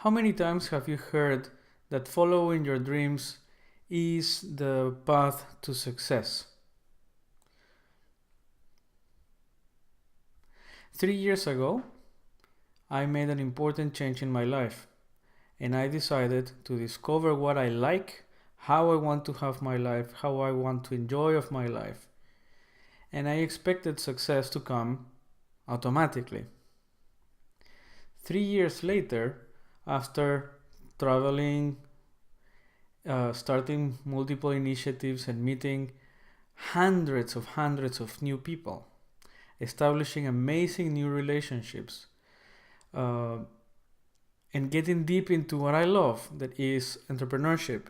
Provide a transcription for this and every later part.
How many times have you heard that following your dreams is the path to success? 3 years ago, I made an important change in my life, and I decided to discover what I like, how I want to have my life, how I want to enjoy of my life. And I expected success to come automatically. 3 years later, after traveling, starting multiple initiatives and meeting hundreds of new people, establishing amazing new relationships, and getting deep into what I love, that is entrepreneurship,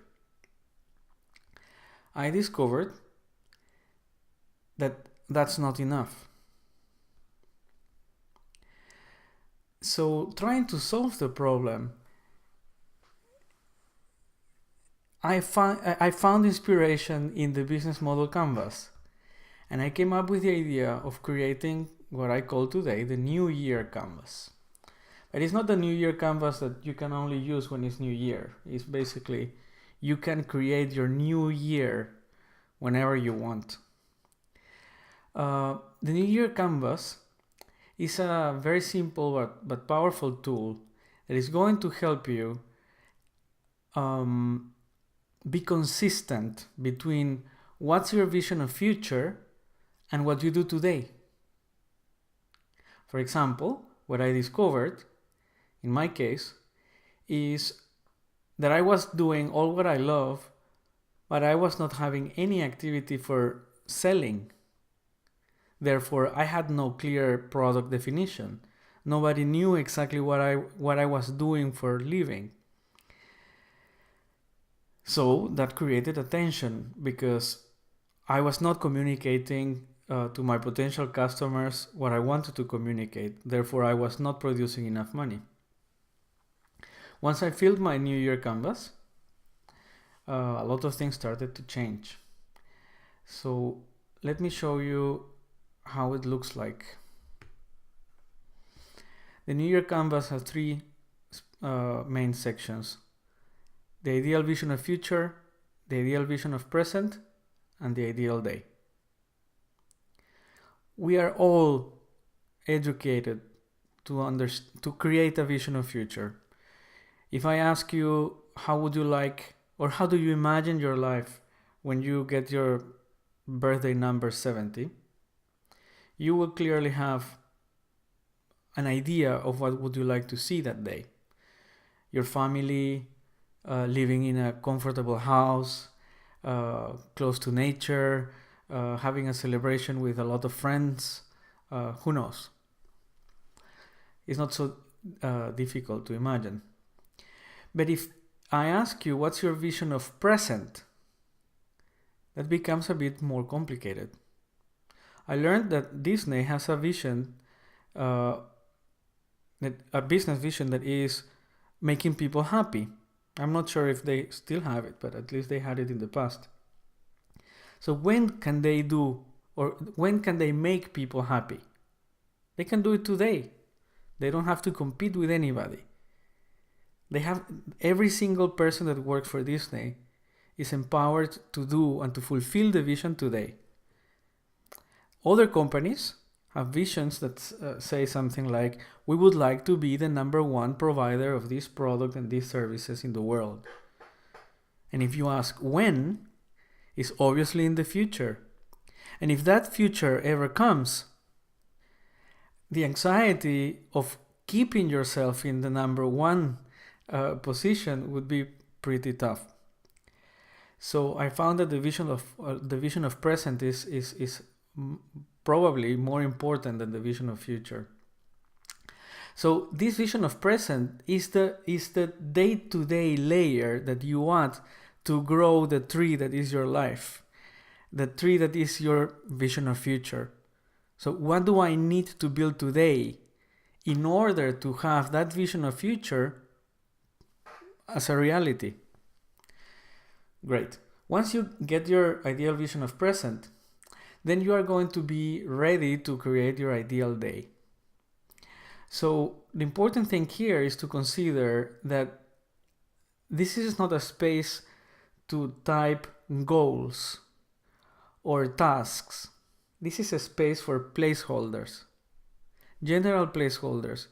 I discovered that that's not enough. So trying to solve the problem, I found inspiration in the business model canvas, and I came up with the idea of creating what I call today the New Year canvas. But it's not the New Year canvas that you can only use when it's New Year. It's basically you can create your new year whenever you want. The New Year canvas is a very simple but powerful tool that is going to help you be consistent between what's your vision of future and what you do today. For example, what I discovered in my case is that I was doing all what I love, but I was not having any activity for selling. Therefore, I had no clear product definition. Nobody knew exactly what I was doing for a living. So that created a tension because I was not communicating to my potential customers what I wanted to communicate. Therefore, I was not producing enough money. Once I filled my New Year canvas, a lot of things started to change. So let me show you how it looks like. The New Year canvas has three main sections: the ideal vision of future, the ideal vision of present, and the ideal day. We are all educated to create a vision of future. If I ask you, how would you like, or how do you imagine your life when you get your birthday number 70, you will clearly have an idea of what would you like to see that day. Your family, living in a comfortable house, close to nature, having a celebration with a lot of friends, who knows? It's not so difficult to imagine. But if I ask you, what's your vision of present? That becomes a bit more complicated. I learned that Disney has a vision, a business vision that is making people happy. I'm not sure if they still have it, but at least they had it in the past. So when can they do, or when can they make people happy? They can do it today. They don't have to compete with anybody. They have, every single person that works for Disney is empowered to do and to fulfill the vision today. Other companies have visions that say something like, we would like to be the #1 provider of this product and these services in the world. And if you ask when, it's obviously in the future. And if that future ever comes, the anxiety of keeping yourself in the #1 position would be pretty tough. So I found that the vision of present is probably more important than the vision of future. So this vision of present is the day-to-day layer that you add to grow the tree that is your life, the tree that is your vision of future. So what do I need to build today in order to have that vision of future as a reality? Great. Once you get your ideal vision of present, then you are going to be ready to create your ideal day. So the important thing here is to consider that this is not a space to type goals or tasks. This is a space for placeholders, general placeholders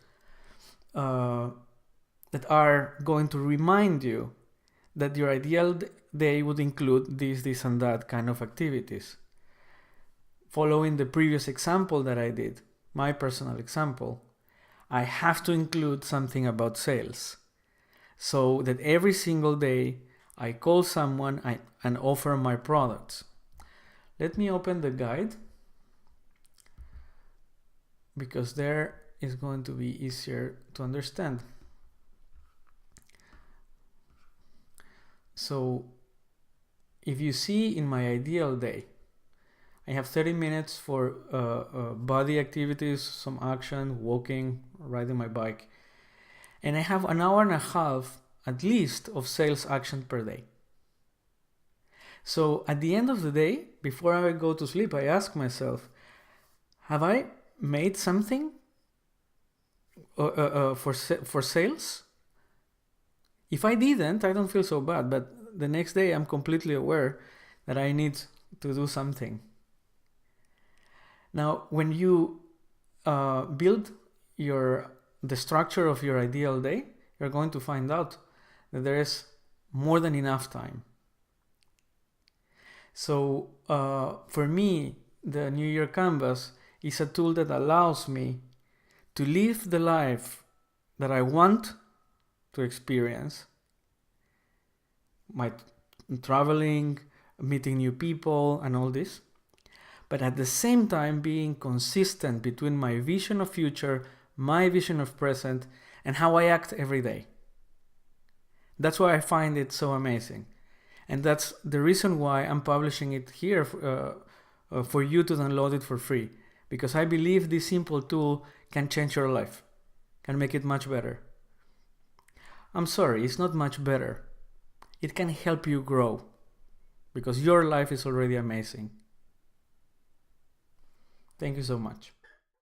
that are going to remind you that your ideal day would include this, and that kind of activities. Following the previous example that I did, my personal example, I have to include something about sales so that every single day I call someone and offer my products. Let me open the guide, because there is going to be easier to understand. So if you see in my ideal day, I have 30 minutes for body activities, some action, walking, riding my bike. And I have an hour and a half at least of sales action per day. So at the end of the day, before I go to sleep, I ask myself, have I made something for sales? If I didn't, I don't feel so bad, but the next day I'm completely aware that I need to do something. Now, when you build the structure of your ideal day, you're going to find out that there is more than enough time. So for me, the New Year Canvas is a tool that allows me to live the life that I want to experience, my traveling, meeting new people, and all this, but at the same time being consistent between my vision of future, my vision of present, and how I act every day. That's why I find it so amazing. And that's the reason why I'm publishing it here for you to download it for free. Because I believe this simple tool can change your life, can make it much better. I'm sorry, it's not much better. It can help you grow, because your life is already amazing. Thank you so much.